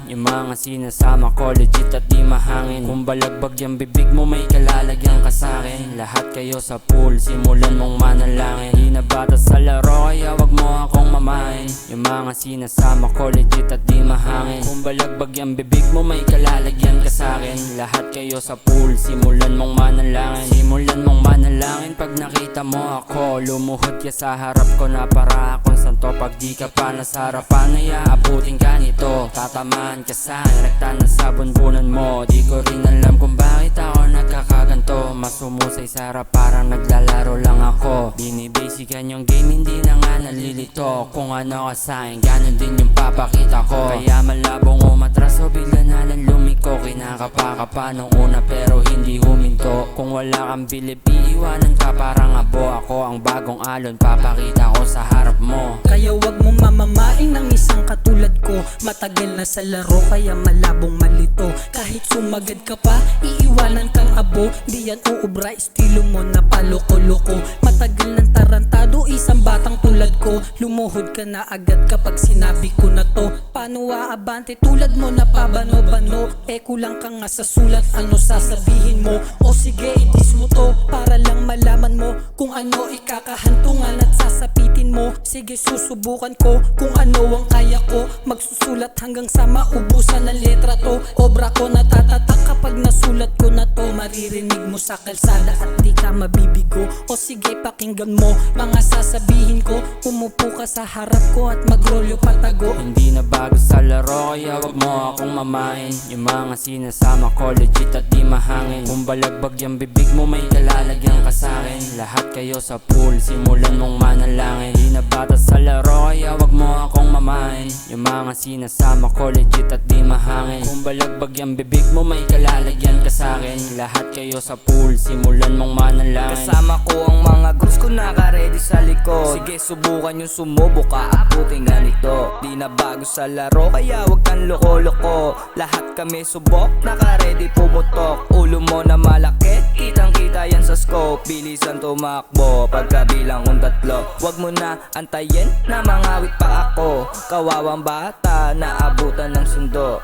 Yung mga sinasama ko legit at di mahangin. Kung balagbag yung bibig mo may kalalagyan ka sa'kin. Lahat kayo sa pool, simulan mong manalangin. Di na bata sa laro kaya wag mo akong mamahin. Yung mga sinasama ko legit at di mahangin. Kung balagbag yung bibig mo may kalalagyan ka sa'kin. Lahat kayo sa pool, simulan mong manalangin. Simulan mong manalangin pag nakita mo ako. Lumuhod ka sa harap ko na para akong santo. Pag di ka pa nasa harapan ay aabutin ka nito. Tatamaan ka sa rekta na sa bunbunan mo. Di ko rin alam kung bakit ako nagkakaganto. Masumusay sa harap parang naglalaro lang ako. Binibasican yung game hindi na nga nalilito. Kung ano ka sa'kin ganun din yung papakita ko. Kaya malabong umatras o bigla na lang lumiko. Kinakapa ka pa nung una pero hindi huminto. Kung wala kang bilib iiwanan ka parang abo. Ako ang bagong alon papakita ko sa harap mo. Kaya wag mo mamamain ng isang katulad ko. Matagal na sa laro kaya malabong malito. Kahit sumagad ka pa, iiwanan kang abo. Di yan uubra, estilo mo na paloko-loko. Matagal ng tarantado, isang batang tulad ko. Lumuhod ka na agad kapag sinabi ko na to. Paano aabante tulad mo na pabano-bano? Kulang ka nga sa sulat, ano sasabihin mo? O sige, itis mo to para lang malaman mo kung ano ikakahantungan at sasapitin mo. Sige, susubukan ko kung ano ang kaya ko. Magsusulat hanggang sa maubusan ng letra to. Obra ko natatatak kapag nasulat ko na to. Maririnig mo sa kalsada at di ka mabibigo. O sige, pakinggan mo mga sasabihin ko. Umupo ka sa harap ko at magrolyo patago. Hindi na bago sa laro kaya wag mo akong mamahin. Yung mga sinasama ko legit at di mahangin. Kung balagbag yung bibig mo may kalalagyan ka sa'kin. Lahat kayo sa pool, simulan mong manalangin. Di na bata sa laro kaya wag mo akong mamahin. Yung mga sinasama ko legit at di mahangin. Kung balagbag yung bibig mo may kalalagyan ka sa'kin. Lahat kayo sa pool, simulan mong manalangin. Kasama ko ang mga groups ko naka-ready sa likod. Sige, subukan yung sumubok, aabutin ganito. Di na bago sa laro kaya wag kang loko-loko. Lahat kami subok, naka-ready pumutok. Ulo mo na malaki, kitang kita yan sa scope. Bilisan tumakbo, pagkabilang kong tatlo. Wag mo na antayin na mangawit pa ako. Kawawang bata, naabutan ng sundo.